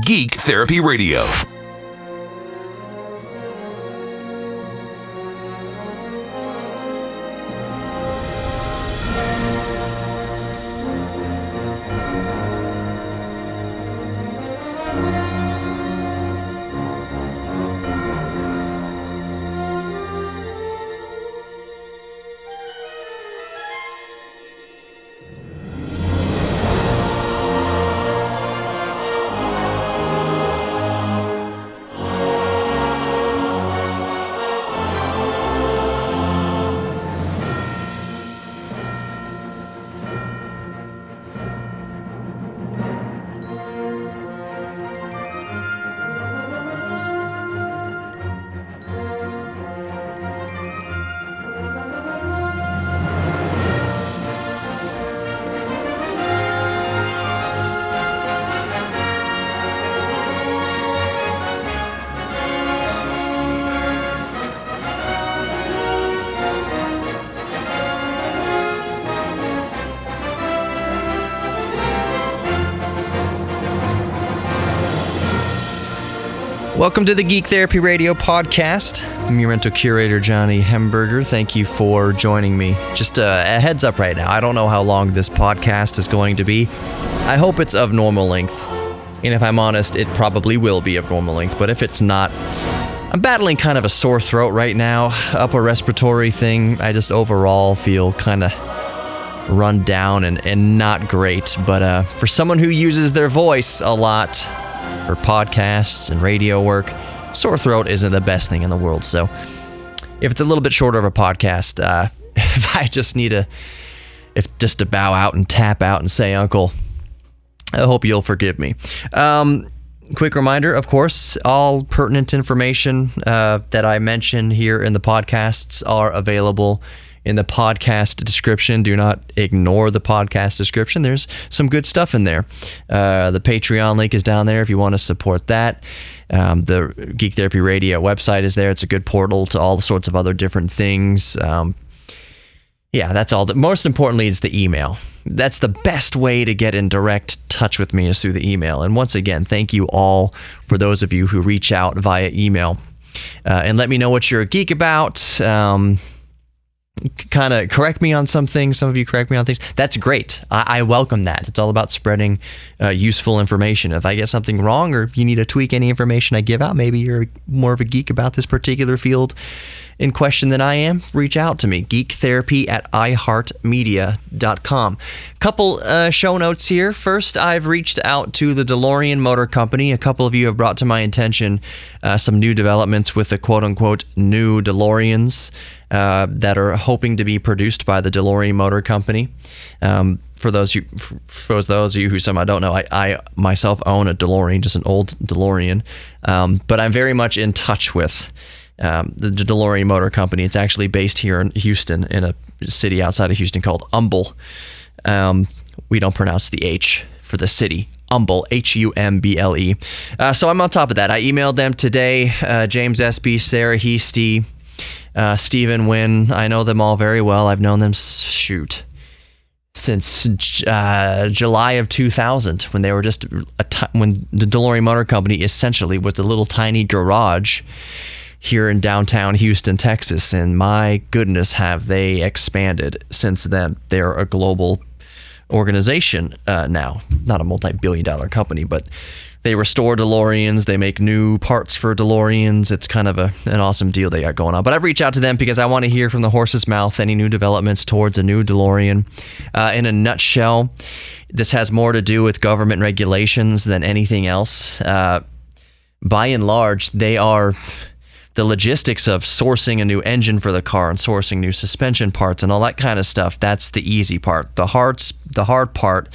Geek Therapy Radio. Welcome to the Geek Therapy Radio podcast. I'm your mental curator, Johnny Hemberger. Thank you for joining me. Just a heads up right now. I don't know how long this podcast is going to be. I hope it's of normal length. And if I'm honest, it probably will be of normal length. But if it's not, I'm battling kind of a sore throat right now. Upper respiratory thing. I just overall feel kind of run down and not great. But for someone who uses their voice a lot for podcasts and radio work, sore throat isn't the best thing in the world. So if it's a little bit shorter of a podcast, if I just need to bow out and tap out and say uncle, I hope you'll forgive me. Quick reminder, of course, all pertinent information that I mention here in the podcasts are available in the podcast description. Do not ignore the podcast description. There's some good stuff in there. The Patreon link is down there if you want to support that. The Geek Therapy Radio website is there. It's a good portal to all sorts of other different things. Yeah, that's all. Most importantly is the email. That's the best way to get in direct touch with me is through the email. And once again, thank you all for those of you who reach out via email and let me know what you're a geek about. Kind of correct me on some things. Some of you correct me on things. That's great. I welcome that. It's all about spreading useful information. If I get something wrong or you need to tweak any information I give out, maybe you're more of a geek about this particular field in question than I am, reach out to me. GeekTherapy@iHeartMedia.com. Couple show notes here. First, I've reached out to the DeLorean Motor Company. A couple of you have brought to my attention some new developments with the quote-unquote new DeLoreans that are hoping to be produced by the DeLorean Motor Company. For those of you who somehow don't know, I myself own a DeLorean, just an old DeLorean, but I'm very much in touch with the DeLorean Motor Company. It's actually based here in Houston, in a city outside of Houston called Humble. We don't pronounce the H for the city. Humble, Humble. So I'm on top of that. I emailed them today. James SB, Sarah Heasty, Stephen Wynn. I know them all very well. I've known them, since July of 2000, when they were just when the DeLorean Motor Company essentially was a little tiny garage here in downtown Houston, Texas, and my goodness, have they expanded since then. They're a global organization now, not a multi-billion-dollar company, but they restore DeLoreans, they make new parts for DeLoreans. It's kind of an awesome deal they got going on. But I've reached out to them because I want to hear from the horse's mouth any new developments towards a new DeLorean. In a nutshell, this has more to do with government regulations than anything else. By and large, they are the logistics of sourcing a new engine for the car and sourcing new suspension parts and all that kind of stuff. That's the easy part. The hard part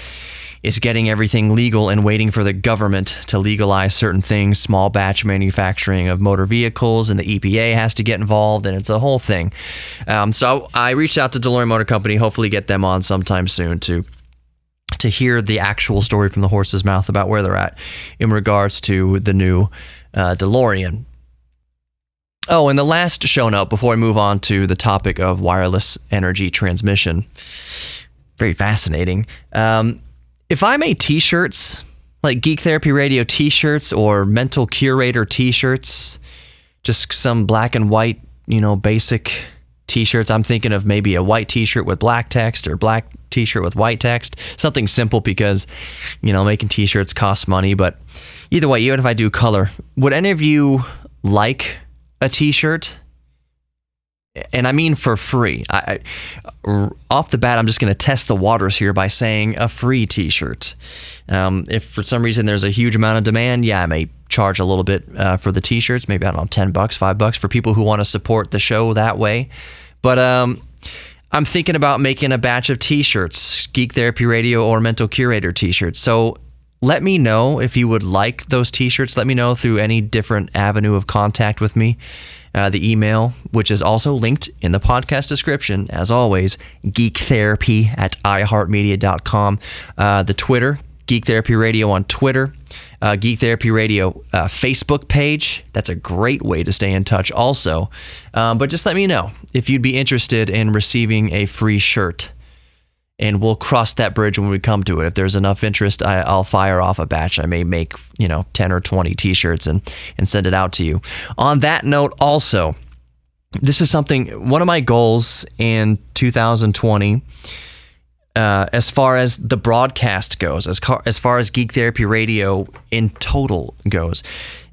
is getting everything legal and waiting for the government to legalize certain things, small batch manufacturing of motor vehicles, and the EPA has to get involved, and it's a whole thing. So I reached out to DeLorean Motor Company, hopefully get them on sometime soon to hear the actual story from the horse's mouth about where they're at in regards to the new DeLorean. Oh, and the last show note before I move on to the topic of wireless energy transmission. Very fascinating. If I made t-shirts like Geek Therapy Radio t-shirts or Mental Curator t-shirts, just some black and white, basic t-shirts. I'm thinking of maybe a white t-shirt with black text or black t-shirt with white text, something simple because, making t-shirts costs money. But either way, even if I do color, would any of you like a t-shirt? And I mean for free. Off the bat, I'm just going to test the waters here by saying a free t-shirt. If for some reason there's a huge amount of demand, I may charge a little bit for the t-shirts, maybe, I don't know, $10, $5 for people who want to support the show that way. But I'm thinking about making a batch of t-shirts, Geek Therapy Radio or Mental Curator t-shirts. So let me know if you would like those t-shirts. Let me know through any different avenue of contact with me. The email, which is also linked in the podcast description, as always, geektherapy@iheartmedia.com. The Twitter, Geek Therapy Radio on Twitter. Geek Therapy Radio Facebook page. That's a great way to stay in touch also. But just let me know if you'd be interested in receiving a free shirt. And we'll cross that bridge when we come to it. If there's enough interest, I'll fire off a batch. I may make 10 or 20 t-shirts and send it out to you. On that note also, this is one of my goals in 2020, as far as the broadcast goes, as far as Geek Therapy Radio in total goes.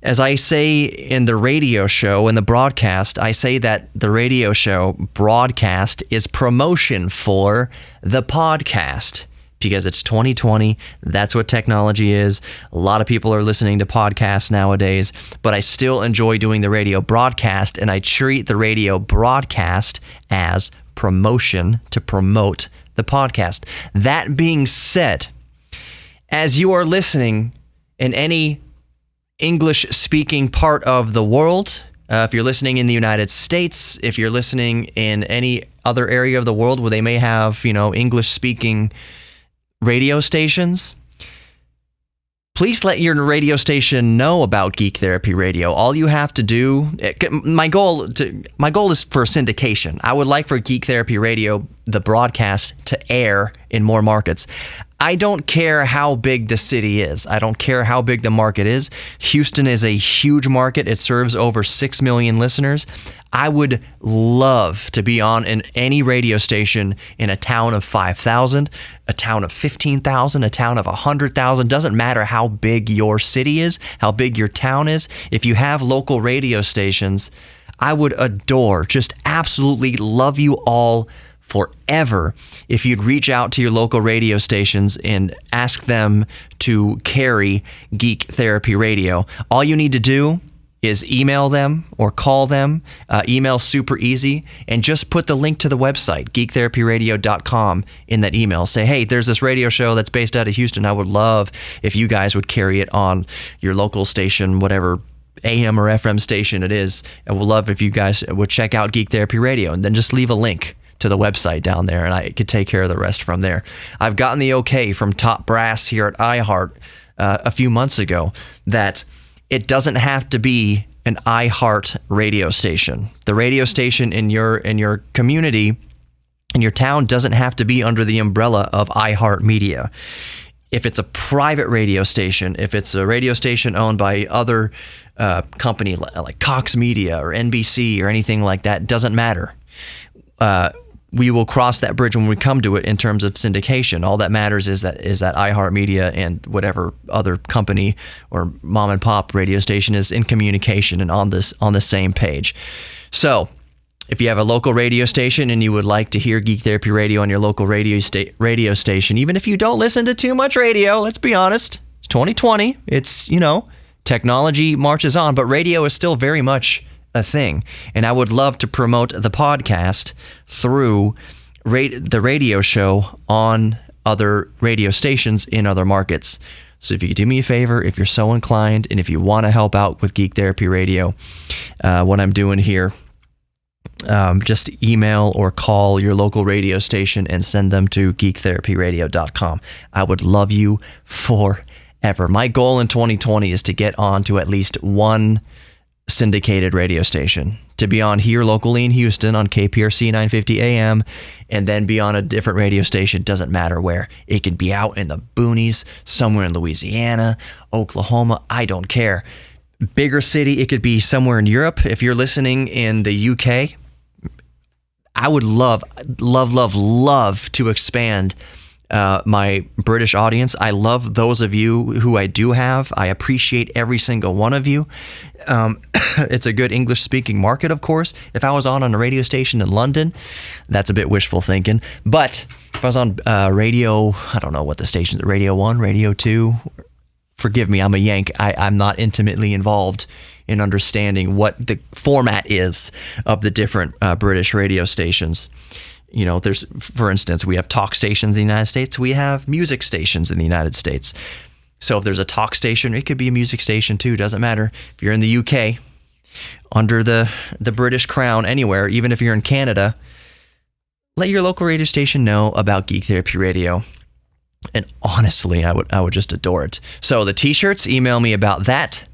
As I say in the radio show, in the broadcast, I say that the radio show broadcast is promotion for the podcast because it's 2020. That's what technology is. A lot of people are listening to podcasts nowadays, but I still enjoy doing the radio broadcast, and I treat the radio broadcast as promotion to promote the podcast. That being said, as you are listening in any English-speaking part of the world, if you're listening in the United States, if you're listening in any other area of the world where they may have, English-speaking radio stations, please let your radio station know about Geek Therapy Radio. All you have to do, my goal is for syndication. I would like for Geek Therapy Radio, the broadcast, to air in more markets. I don't care how big the city is. I don't care how big the market is. Houston is a huge market. It serves over 6 million listeners. I would love to be on in any radio station in a town of 5,000, a town of 15,000, a town of 100,000. Doesn't matter how big your city is, how big your town is. If you have local radio stations, I would adore, just absolutely love you all forever if you'd reach out to your local radio stations and ask them to carry Geek Therapy Radio. All you need to do is email them or call them. Email super easy, and just put the link to the website, geektherapyradio.com, in that email. Say, hey, there's this radio show that's based out of Houston. I would love if you guys would carry it on your local station, whatever AM or FM station it is. I would love if you guys would check out Geek Therapy Radio, and then just leave a link to the website down there, and I could take care of the rest from there. I've gotten the okay from top brass here at iHeart a few months ago that it doesn't have to be an iHeart radio station. The radio station in your community, in your town, doesn't have to be under the umbrella of iHeart Media. If it's a private radio station, if it's a radio station owned by other company like Cox Media or NBC or anything like that, doesn't matter. We will cross that bridge when we come to it in terms of syndication. All that matters is that iHeartMedia and whatever other company or mom and pop radio station is in communication and on the same page. So, if you have a local radio station and you would like to hear Geek Therapy Radio on your local radio station, even if you don't listen to too much radio, let's be honest, it's 2020. It's, technology marches on, but radio is still very much a thing, and I would love to promote the podcast through the radio show on other radio stations in other markets. So if you could do me a favor, if you're so inclined, and if you want to help out with Geek Therapy Radio, what I'm doing here, just email or call your local radio station and send them to geektherapyradio.com. I would love you forever. My goal in 2020 is to get on to at least one syndicated radio station, to be on here locally in Houston on KPRC 950 AM, and then be on a different radio station. Doesn't matter where. It could be out in the boonies, somewhere in Louisiana, Oklahoma. I don't care. Bigger city, it could be somewhere in Europe. If you're listening in the UK, I would love to expand my British audience. I love those of you who I do have. I appreciate every single one of you. It's a good English-speaking market, of course. If I was on a radio station in London, that's a bit wishful thinking. But if I was on radio, I don't know what the station is, Radio 1, Radio 2, forgive me, I'm a Yank. I'm not intimately involved in understanding what the format is of the different British radio stations. You know, there's, for instance, we have talk stations in the United States. We have music stations in the United States. So if there's a talk station, it could be a music station too. Doesn't matter. If you're in the UK, under the British crown, anywhere, even if you're in Canada, let your local radio station know about Geek Therapy Radio. And honestly, I would just adore it. So the t-shirts, email me about that.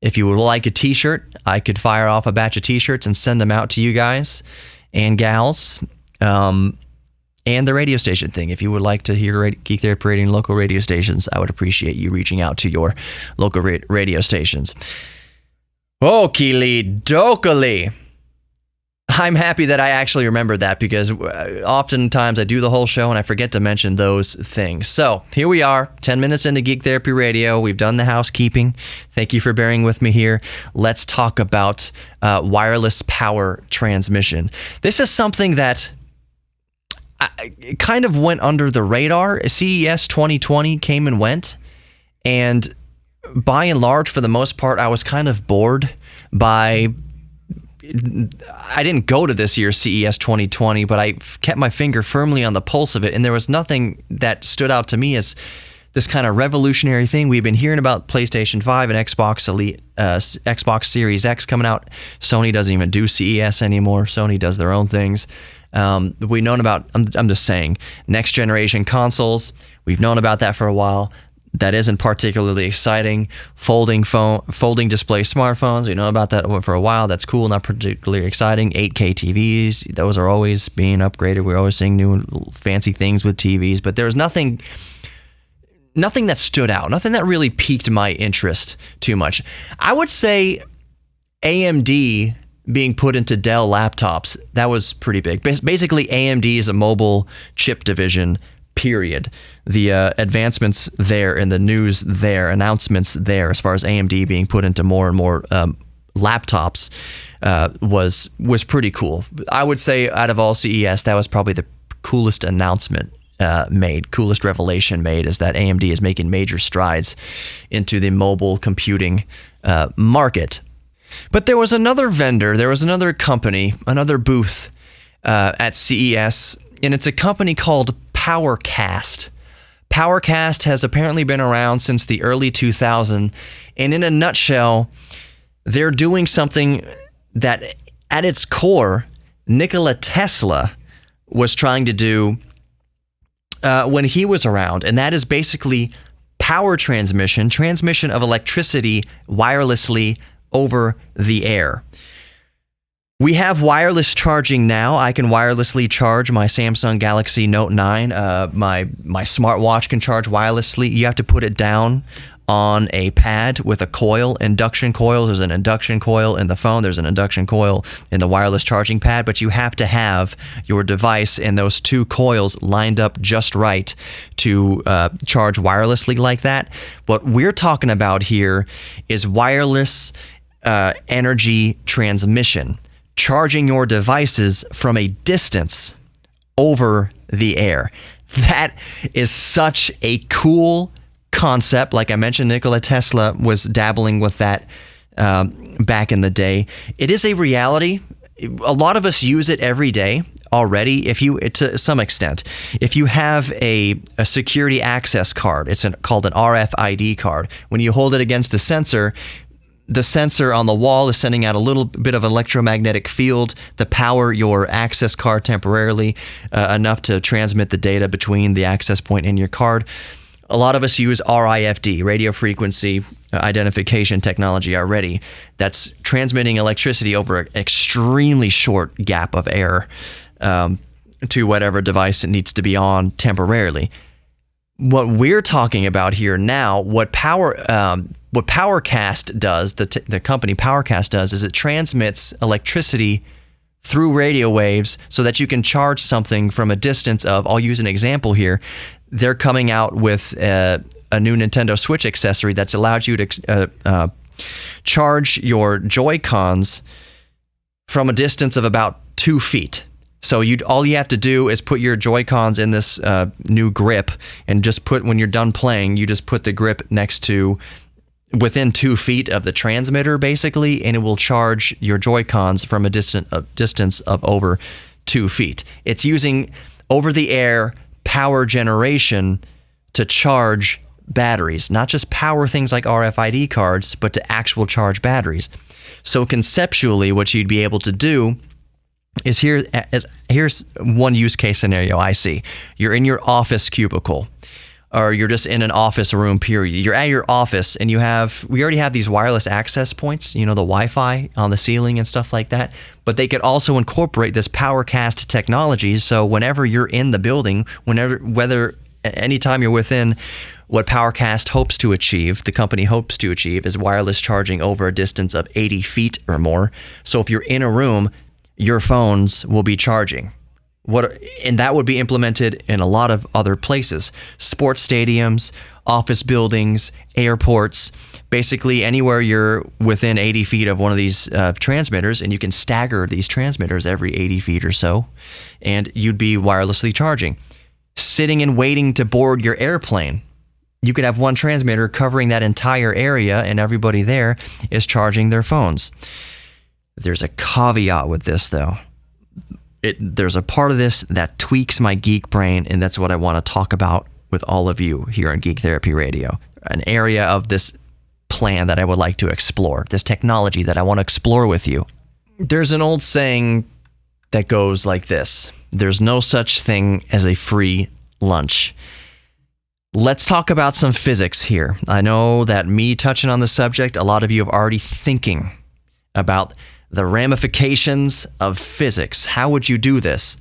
If you would like a t-shirt, I could fire off a batch of t-shirts and send them out to you guys and gals. And the radio station thing. If you would like to hear Geek Therapy Radio in local radio stations, I would appreciate you reaching out to your local radio stations. Okey dokey. I'm happy that I actually remembered that, because oftentimes I do the whole show and I forget to mention those things. So here we are, 10 minutes into Geek Therapy Radio. We've done the housekeeping. Thank you for bearing with me here. Let's talk about wireless power transmission. This is something that it kind of went under the radar. CES 2020 came and went, and by and large, for the most part, I was kind of bored by... I didn't go to this year's CES 2020, but I kept my finger firmly on the pulse of it, and there was nothing that stood out to me as this kind of revolutionary thing. We've been hearing about PlayStation 5 and Xbox Elite, Xbox Series X coming out. Sony doesn't even do CES anymore. Sony does their own things. We've known about, I'm just saying, next generation consoles. We've known about that for a while. That isn't particularly exciting. Folding display smartphones, we know about that for a while. That's cool, not particularly exciting. 8K TVs, those are always being upgraded. We're always seeing new fancy things with TVs, but there was nothing that stood out, nothing that really piqued my interest too much. I would say AMD being put into Dell laptops, that was pretty big. Basically, AMD is a mobile chip division, period. The advancements there and the news there, announcements there, as far as AMD being put into more and more laptops, was pretty cool. I would say out of all CES, that was probably the coolest announcement coolest revelation made, is that AMD is making major strides into the mobile computing market. But there was another vendor, there was another company, another booth at CES, and it's a company called PowerCast. PowerCast has apparently been around since the early 2000s, and in a nutshell, they're doing something that, at its core, Nikola Tesla was trying to do when he was around, and that is basically power transmission of electricity wirelessly over the air. We have wireless charging now. I can wirelessly charge my Samsung Galaxy Note 9. My smartwatch can charge wirelessly. You have to put it down on a pad with a coil, induction coil. There's an induction coil in the phone. There's an induction coil in the wireless charging pad, but you have to have your device and those two coils lined up just right to charge wirelessly like that. What we're talking about here is wireless energy transmission, charging your devices from a distance over the air. That is such a cool concept. Like I mentioned, Nikola Tesla was dabbling with that back in the day. It is a reality. A lot of us use it every day already. To some extent, if you have a security access card, it's called an RFID card. When you hold it against the sensor on the wall is sending out a little bit of electromagnetic field to power your access card temporarily, enough to transmit the data between the access point and your card. A lot of us use RIFD, radio frequency identification technology already. That's transmitting electricity over an extremely short gap of air to whatever device it needs to be on temporarily. What we're talking about here now, what PowerCast does, the company PowerCast does, is it transmits electricity through radio waves so that you can charge something from a distance of, I'll use an example here. They're coming out with a new Nintendo Switch accessory that's allowed you to charge your Joy-Cons from a distance of about 2 feet. So all you have to do is put your Joy-Cons in this new grip, and just when you're done playing, you just put the grip next to within 2 feet of the transmitter, basically, and it will charge your Joy-Cons from a distance of over 2 feet. It's using over-the-air power generation to charge batteries, not just power things like RFID cards, but to actual charge batteries. So conceptually, what you'd be able to do is here's one use case scenario I see. You're in your office cubicle, or you're just in an office room, period. You're at your office, and we already have these wireless access points, the Wi-Fi on the ceiling and stuff like that, but they could also incorporate this PowerCast technology, so whenever you're in the building, anytime you're within what PowerCast hopes to achieve, the company hopes to achieve, is wireless charging over a distance of 80 feet or more. So if you're in a room, your phones will be charging. And that would be implemented in a lot of other places. Sports stadiums, office buildings, airports, basically anywhere you're within 80 feet of one of these transmitters, and you can stagger these transmitters every 80 feet or so, and you'd be wirelessly charging. Sitting and waiting to board your airplane, you could have one transmitter covering that entire area, and everybody there is charging their phones. There's a caveat with this, though. There's a part of this that tweaks my geek brain, and that's what I want to talk about with all of you here on Geek Therapy Radio. An area of this plan that I would like to explore, this technology that I want to explore with you. There's an old saying that goes like this: there's no such thing as a free lunch. Let's talk about some physics here. I know that me touching on the subject, a lot of you are already thinking about the ramifications of physics. How would you do this?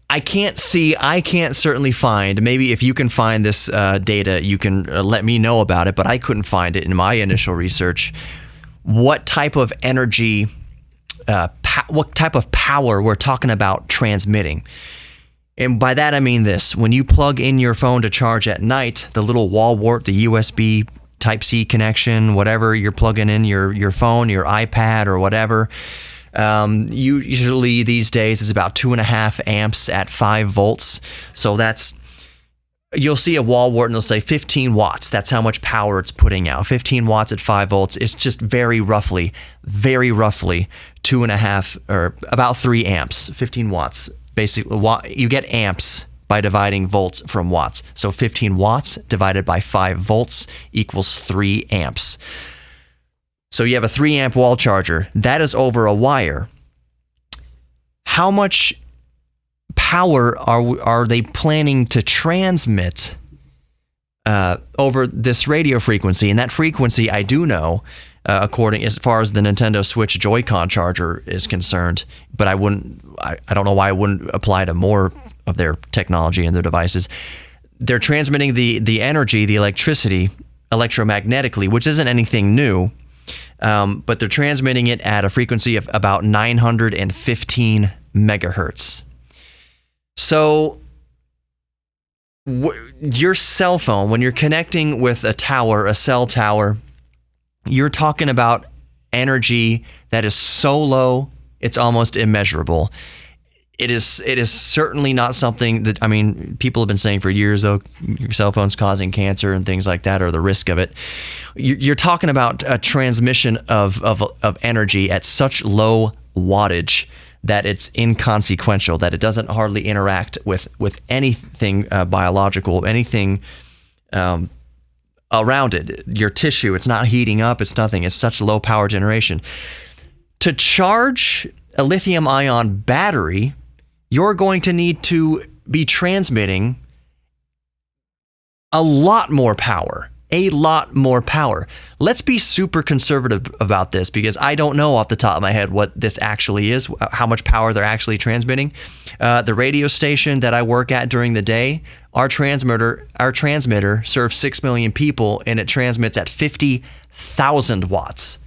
I can't certainly find, maybe if you can find this data, you can let me know about it, but I couldn't find it in my initial research. What type of energy, what type of power we're talking about transmitting. And by that I mean this: when you plug in your phone to charge at night, the little wall wart, the USB Type-C connection, whatever you're plugging in your phone, your iPad, or whatever, usually these days is about 2.5 amps at 5 volts. So you'll see a wall wart and it'll say 15 watts. That's how much power it's putting out. 15 watts at 5 volts is just very roughly 2.5 or about 3 amps. 15 watts. Basically, you get amps by dividing volts from watts. So 15 watts divided by 5 volts equals 3 amps. So you have a 3 amp wall charger. That is over a wire. How much power are they planning to transmit over this radio frequency? And that frequency, I do know, as far as the Nintendo Switch Joy-Con charger is concerned, but I don't know why I wouldn't apply to more of their technology and their devices. They're transmitting the energy, the electricity, electromagnetically, which isn't anything new, but they're transmitting it at a frequency of about 915 megahertz. So your cell phone, when you're connecting with a cell tower, you're talking about energy that is so low, it's almost immeasurable. It is certainly not something that, people have been saying for years, your cell phone's causing cancer and things like that, or the risk of it. You're talking about a transmission of energy at such low wattage that it's inconsequential, that it doesn't hardly interact with anything biological, anything around it. Your tissue, it's not heating up, it's nothing. It's such low power generation. To charge a lithium-ion battery, you're going to need to be transmitting a lot more power. A lot more power. Let's be super conservative about this because I don't know off the top of my head what this actually is, how much power they're actually transmitting. The radio station that I work at during the day, our transmitter serves 6 million people and it transmits at 50,000 watts.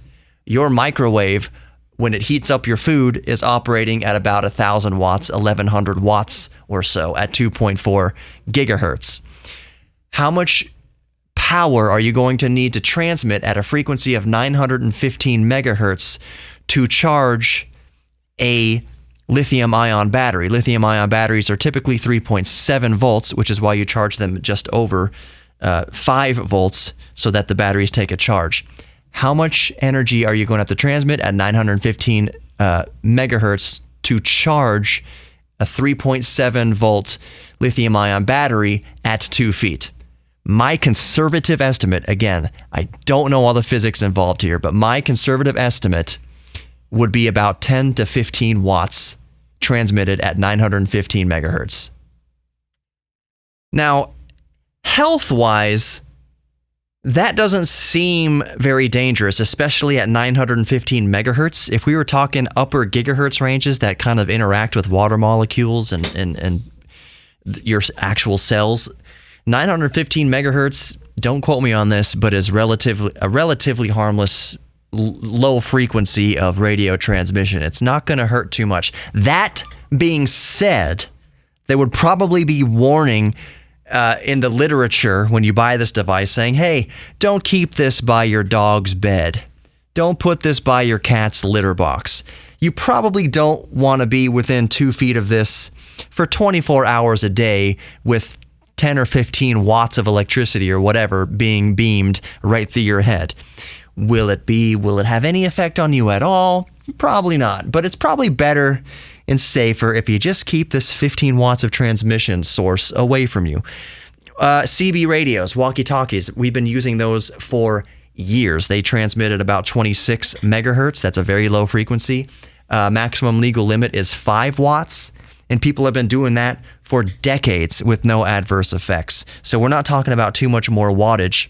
Your microwave, when it heats up your food, is operating at about 1,000 watts, 1,100 watts or so at 2.4 gigahertz. How much power are you going to need to transmit at a frequency of 915 megahertz to charge a lithium-ion battery? Lithium-ion batteries are typically 3.7 volts, which is why you charge them just over 5 volts so that the batteries take a charge. How much energy are you going to have to transmit at 915 megahertz to charge a 3.7 volt lithium-ion battery at 2 feet? My conservative estimate, again, I don't know all the physics involved here, but my conservative estimate would be about 10 to 15 watts transmitted at 915 megahertz. Now, health-wise, that doesn't seem very dangerous, especially at 915 megahertz. If we were talking upper gigahertz ranges that kind of interact with water molecules and your actual cells, 915 megahertz, don't quote me on this, but is a relatively harmless low frequency of radio transmission. It's not going to hurt too much. That being said, there would probably be warning in the literature when you buy this device saying, hey, don't keep this by your dog's bed. Don't put this by your cat's litter box. You probably don't want to be within 2 feet of this for 24 hours a day with 10 or 15 watts of electricity or whatever being beamed right through your head. Will it have any effect on you at all? Probably not, but it's probably better and safer if you just keep this 15 watts of transmission source away from you. CB radios, walkie-talkies, we've been using those for years. They transmit at about 26 megahertz. That's a very low frequency. Maximum legal limit is 5 watts. And people have been doing that for decades with no adverse effects. So we're not talking about too much more wattage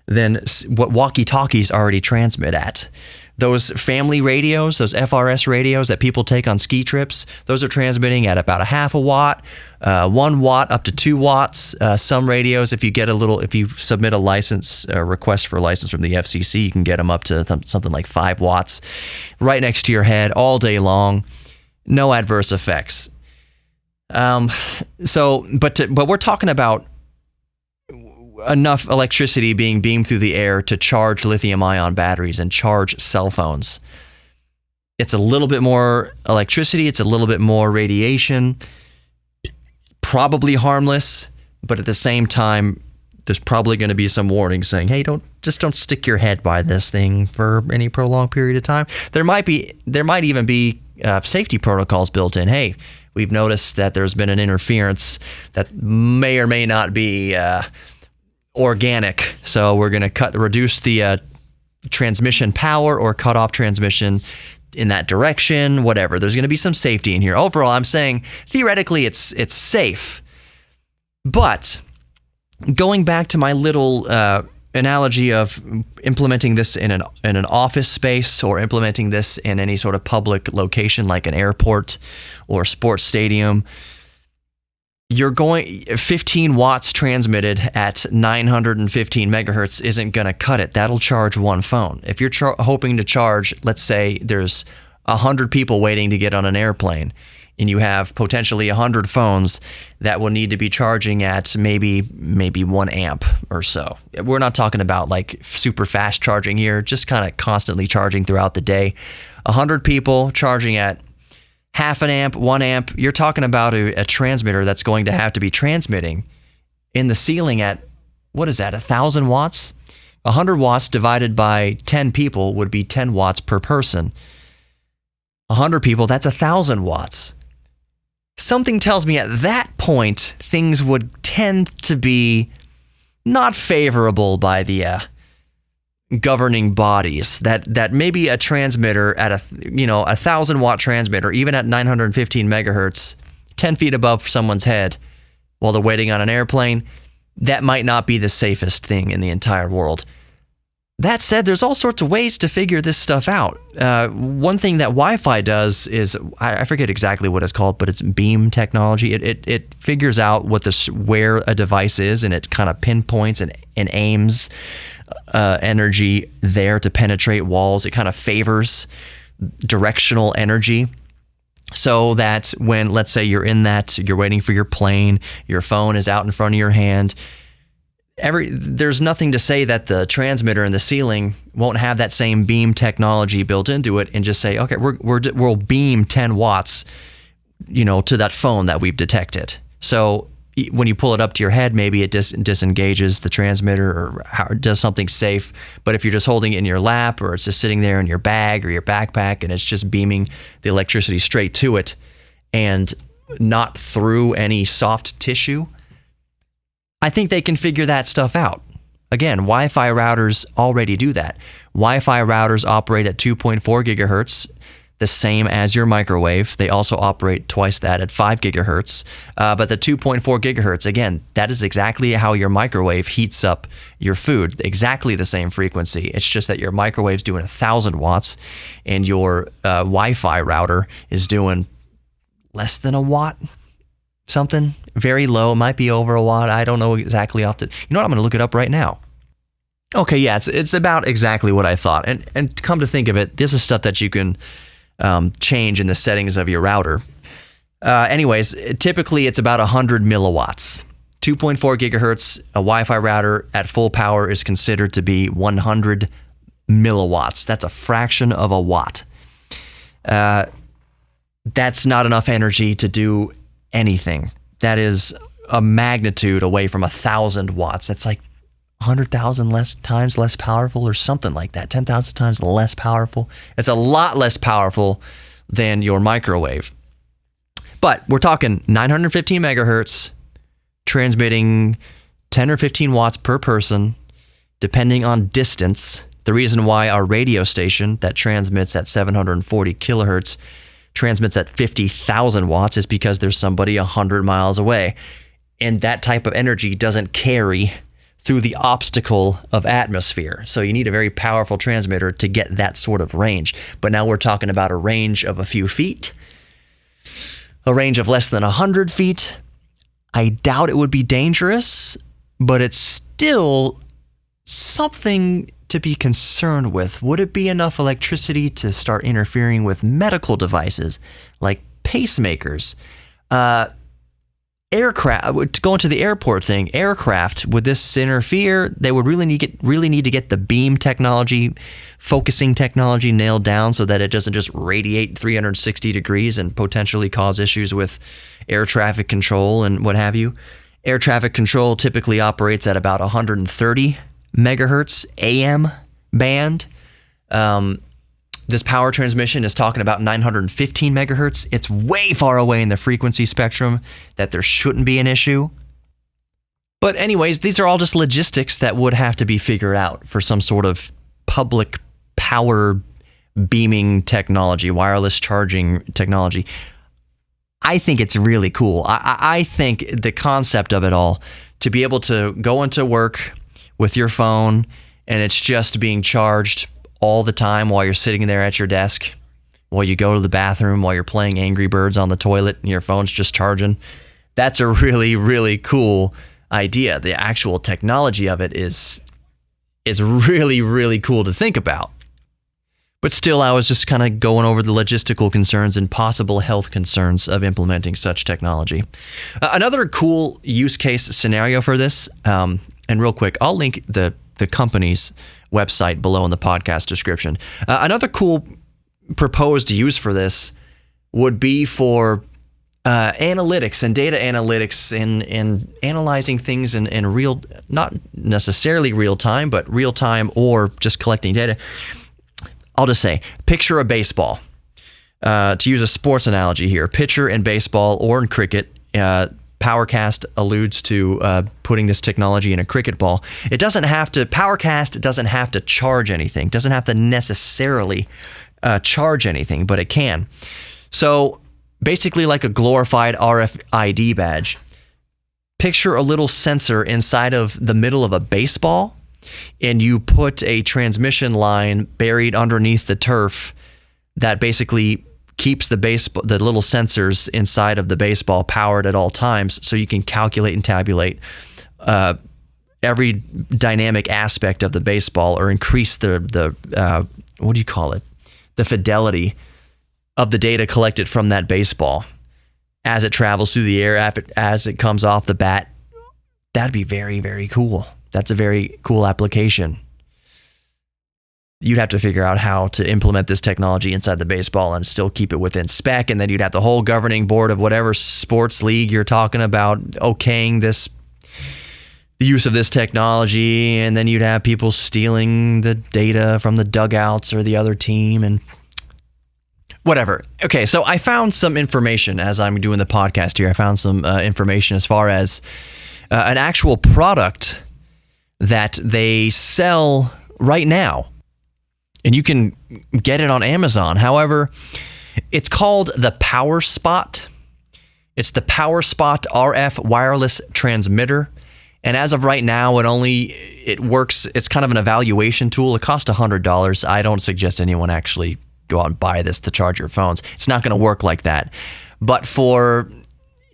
than what walkie-talkies already transmit at. Those family radios, those FRS radios that people take on ski trips, those are transmitting at about a half a watt, 1 watt up to 2 watts. Some radios, if you submit a license request for a license from the FCC, you can get them up to something like 5 watts right next to your head all day long. No adverse effects. But we're talking about enough electricity being beamed through the air to charge lithium-ion batteries and charge cell phones. It's a little bit more electricity. It's a little bit more radiation. Probably harmless, but at the same time, there's probably going to be some warning saying, hey, don't stick your head by this thing for any prolonged period of time. There might even be safety protocols built in. Hey, we've noticed that there's been an interference that may or may not be organic, so we're going to reduce the transmission power or cut off transmission in that direction, whatever. There's going to be some safety in here. Overall, I'm saying theoretically it's safe, but going back to my little analogy of implementing this in an office space or implementing this in any sort of public location like an airport or sports stadium, 15 watts transmitted at 915 megahertz isn't going to cut it. That'll charge one phone. If you're hoping to charge, let's say there's 100 people waiting to get on an airplane, and you have potentially 100 phones that will need to be charging at maybe 1 amp or so. We're not talking about like super fast charging here, just kind of constantly charging throughout the day. 100 people charging at half an amp, 1 amp. You're talking about a transmitter that's going to have to be transmitting in the ceiling at, what is that, 1,000 watts? 100 watts divided by 10 people would be 10 watts per person. 100 people, that's 1,000 watts. Something tells me at that point, things would tend to be not favorable by the governing bodies. That maybe a transmitter at 1,000 watt transmitter, even at 915 megahertz, 10 feet above someone's head while they're waiting on an airplane, that might not be the safest thing in the entire world. That said, there's all sorts of ways to figure this stuff out. One thing that Wi-Fi does is, I forget exactly what it's called, but it's beam technology. It figures out where a device is, and it kind of pinpoints and aims energy there to penetrate walls. It kind of favors directional energy, so that when, let's say you're waiting for your plane, your phone is out in front of your hand, there's nothing to say that the transmitter in the ceiling won't have that same beam technology built into it and just say, okay, we'll beam 10 watts, to that phone that we've detected. So when you pull it up to your head, maybe it disengages the transmitter or does something safe. But if you're just holding it in your lap, or it's just sitting there in your bag or your backpack, and it's just beaming the electricity straight to it and not through any soft tissue, I think they can figure that stuff out. Again, Wi-Fi routers already do that. Wi-Fi routers operate at 2.4 gigahertz, the same as your microwave. They also operate twice that at 5 gigahertz. But the 2.4 gigahertz, again, that is exactly how your microwave heats up your food. Exactly the same frequency. It's just that your microwave's doing 1,000 watts and your Wi-Fi router is doing less than a watt. Something very low. It might be over a watt. I don't know exactly off the... You know what? I'm going to look it up right now. Okay, yeah, it's about exactly what I thought. And come to think of it, this is stuff that you can change in the settings of your router. Anyways, typically it's about 100 milliwatts. 2.4 gigahertz, a Wi-Fi router at full power is considered to be 100 milliwatts. That's a fraction of a watt. That's not enough energy to do anything. That is a magnitude away from 1,000 watts. That's like 100,000 times less powerful, or something like that. 10,000 times less powerful. It's a lot less powerful than your microwave. But we're talking 915 megahertz, transmitting 10 or 15 watts per person, depending on distance. The reason why our radio station that transmits at 740 kilohertz transmits at 50,000 watts is because there's somebody 100 miles away. And that type of energy doesn't carry through the obstacle of atmosphere. So you need a very powerful transmitter to get that sort of range. But now we're talking about a range of a few feet, a range of less than 100 feet. I doubt it would be dangerous, but it's still something to be concerned with. Would it be enough electricity to start interfering with medical devices like pacemakers? Aircraft, to go into the airport thing, aircraft, would this interfere? They would really need to get the beam technology, focusing technology nailed down so that it doesn't just radiate 360 degrees and potentially cause issues with air traffic control and what have you. Air traffic control typically operates at about 130 megahertz AM band. This power transmission is talking about 915 megahertz. It's way far away in the frequency spectrum that there shouldn't be an issue. But anyways, these are all just logistics that would have to be figured out for some sort of public power beaming technology, wireless charging technology. I think it's really cool. I think the concept of it all, to be able to go into work with your phone and it's just being charged all the time while you're sitting there at your desk, while you go to the bathroom, while you're playing Angry Birds on the toilet and your phone's just charging. That's a really, really cool idea. The actual technology of it is really, really cool to think about. But still, I was just kind of going over the logistical concerns and possible health concerns of implementing such technology. Another cool use case scenario for this, and real quick, I'll link the company's website below in the podcast description. Another cool proposed use for this would be for analytics and data analytics and analyzing things in real, not necessarily real time, but real time or just collecting data. I'll just say, picture a baseball. To use a sports analogy here, pitcher in baseball or in cricket, PowerCast alludes to putting this technology in a cricket ball. PowerCast doesn't have to charge anything, doesn't have to necessarily charge anything, but it can. So basically like a glorified RFID badge. picture a little sensor inside of the middle of a baseball, and you put a transmission line buried underneath the turf that basically keeps the little sensors inside of the baseball powered at all times, so you can calculate and tabulate every dynamic aspect of the baseball, or increase the what do you call it? The fidelity of the data collected from that baseball as it travels through the air, as it comes off the bat. That'd be very, very cool. That's a very cool application. You'd have to figure out how to implement this technology inside the baseball and still keep it within spec, and then you'd have the whole governing board of whatever sports league you're talking about okaying the use of this technology, and then you'd have people stealing the data from the dugouts or the other team and whatever. Okay, so I found some information as I'm doing the podcast here. I found some information as far as an actual product that they sell right now, and you can get it on Amazon. However, it's called the PowerSpot. It's the PowerSpot RF wireless transmitter. And as of right now, it works. It's kind of an evaluation tool. It costs $100. I don't suggest anyone actually go out and buy this to charge your phones. It's not going to work like that. But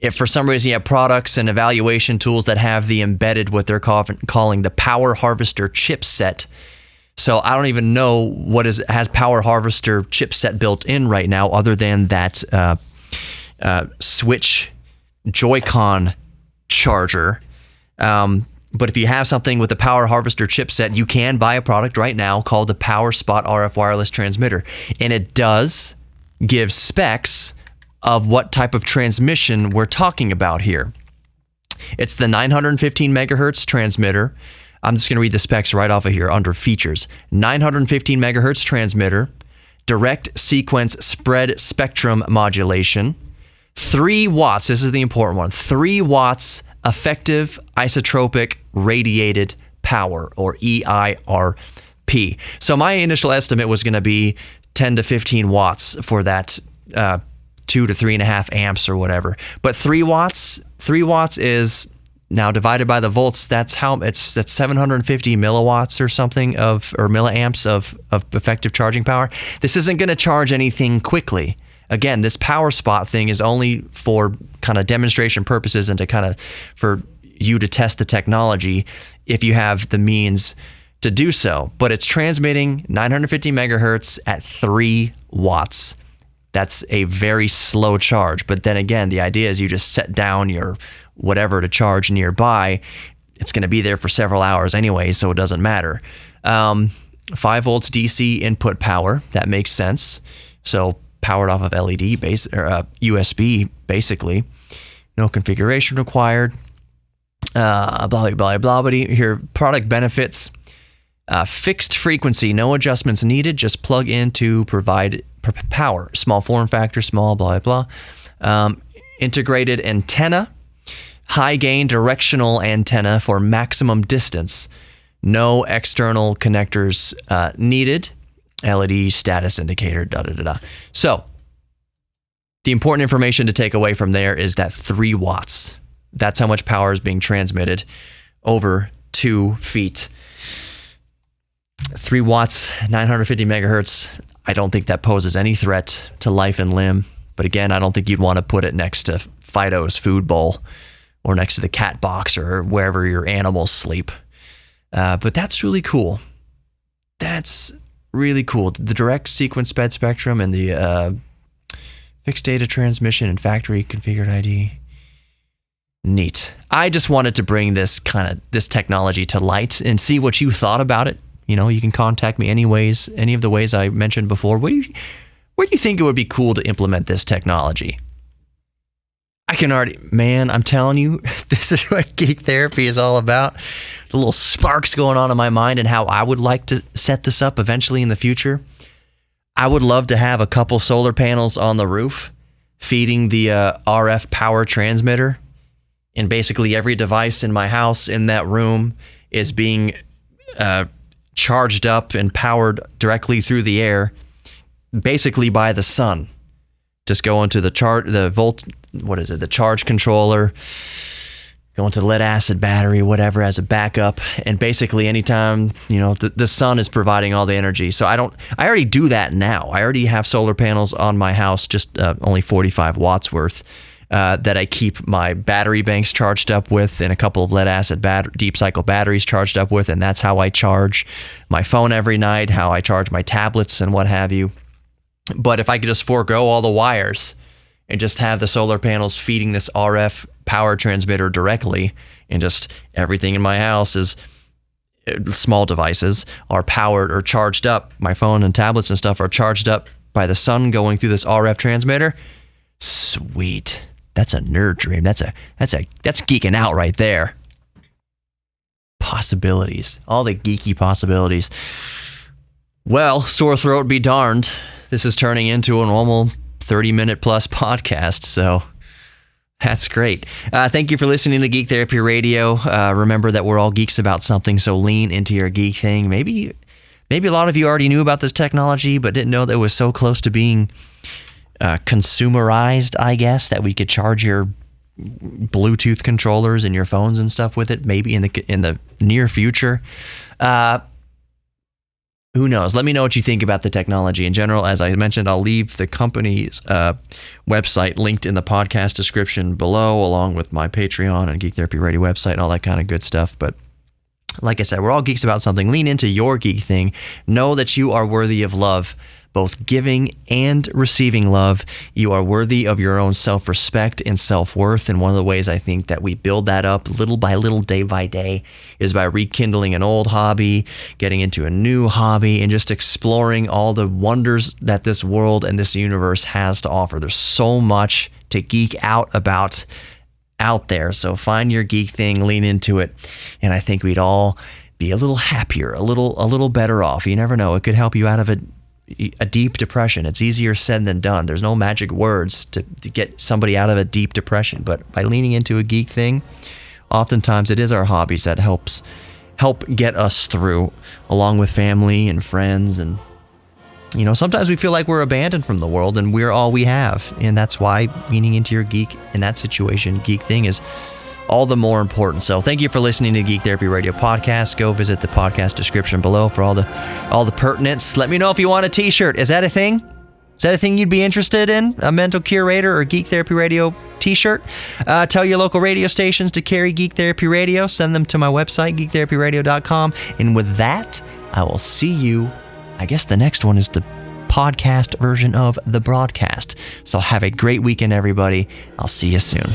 if for some reason you have products and evaluation tools that have the embedded, what they're calling the Power Harvester chipset. So I don't even know what has Power Harvester chipset built in right now, other than that Switch Joy-Con charger. But if you have something with the Power Harvester chipset, you can buy a product right now called the PowerSpot RF wireless transmitter. And it does give specs of what type of transmission we're talking about here. It's the 915 megahertz transmitter. I'm just going to read the specs right off of here under features. 915 megahertz transmitter, direct sequence spread spectrum modulation, 3 watts. This is the important one. 3 watts effective isotropic radiated power, or EIRP. So my initial estimate was going to be 10 to 15 watts for that 2 to 3.5 amps or whatever. But 3 watts is now divided by the volts. That's 750 milliwatts or something or milliamps of effective charging power. This isn't going to charge anything quickly. Again, this PowerSpot thing is only for kind of demonstration purposes and for you to test the technology if you have the means to do so. But it's transmitting 950 megahertz at 3 watts. That's a very slow charge. But then again, the idea is you just set down your whatever to charge nearby. It's going to be there for several hours anyway, so it doesn't matter. 5 volts DC input power. That makes sense. So powered off of LED base or USB, basically. No configuration required. Blah blah blah blah. But here, product benefits: fixed frequency, no adjustments needed. Just plug in to provide power. Small form factor, small blah blah. Integrated antenna, high gain directional antenna for maximum distance. No external connectors needed. LED status indicator, So, the important information to take away from there is that 3 watts. That's how much power is being transmitted over 2 feet. 3 watts, 950 megahertz. I don't think that poses any threat to life and limb. But again, I don't think you'd want to put it next to Fido's food bowl or next to the cat box or wherever your animals sleep. But that's really cool. That's really cool. The direct sequence sped spectrum and the fixed data transmission and factory configured ID. Neat. I just wanted to bring this technology to light and see what you thought about it. You know, you can contact me any of the ways I mentioned before. Where do you think it would be cool to implement this technology? I'm telling you, this is what Geek Therapy is all about. The little sparks going on in my mind and how I would like to set this up eventually in the future. I would love to have a couple solar panels on the roof feeding the RF power transmitter. And basically every device in my house in that room is being charged up and powered directly through the air, basically by the sun. Just go into the charge controller, going to lead acid battery, whatever, as a backup. And basically anytime, the sun is providing all the energy. So I already do that now. I already have solar panels on my house, just only 45 watts worth, that I keep my battery banks charged up with and a couple of lead acid deep cycle batteries charged up with. And that's how I charge my phone every night, how I charge my tablets and what have you. But if I could just forego all the wires and just have the solar panels feeding this RF power transmitter directly, and just everything in my house is small devices are powered or charged up. My phone and tablets and stuff are charged up by the sun going through this RF transmitter. Sweet. That's a nerd dream. That's geeking out right there. Possibilities. All the geeky possibilities. Well, sore throat be darned. This is turning into a normal 30-minute plus podcast, so that's great. Thank you for listening to Geek Therapy Radio. Remember that we're all geeks about something, so lean into your geek thing. Maybe a lot of you already knew about this technology, but didn't know that it was so close to being consumerized, I guess, that we could charge your Bluetooth controllers and your phones and stuff with it, maybe in the near future. Who knows? Let me know what you think about the technology in general. As I mentioned, I'll leave the company's website linked in the podcast description below, along with my Patreon and Geek Therapy Radio website and all that kind of good stuff. But like I said, we're all geeks about something. Lean into your geek thing. Know that you are worthy of love, both giving and receiving love. You are worthy of your own self-respect and self-worth. And one of the ways I think that we build that up little by little, day by day, is by rekindling an old hobby, getting into a new hobby, and just exploring all the wonders that this world and this universe has to offer. There's so much to geek out about out there. So find your geek thing, lean into it, and I think we'd all be a little happier, a little better off. You never know. It could help you out of a deep depression. It's easier said than done. There's no magic words to get somebody out of a deep depression, but by leaning into a geek thing, oftentimes it is our hobbies that help get us through, along with family and friends. And sometimes we feel like we're abandoned from the world and we're all we have, and that's why leaning into your geek in that situation, geek thing, is all the more important. So thank you for listening to Geek Therapy Radio podcast. Go visit the podcast description below for all the pertinence. Let me know if you want a t-shirt. Is that a thing? Is that a thing you'd be interested in? A mental curator or Geek Therapy Radio t-shirt? Tell your local radio stations to carry Geek Therapy Radio. Send them to my website, geektherapyradio.com. And with that, I will see you. I guess the next one is the podcast version of the broadcast. So have a great weekend, everybody. I'll see you soon.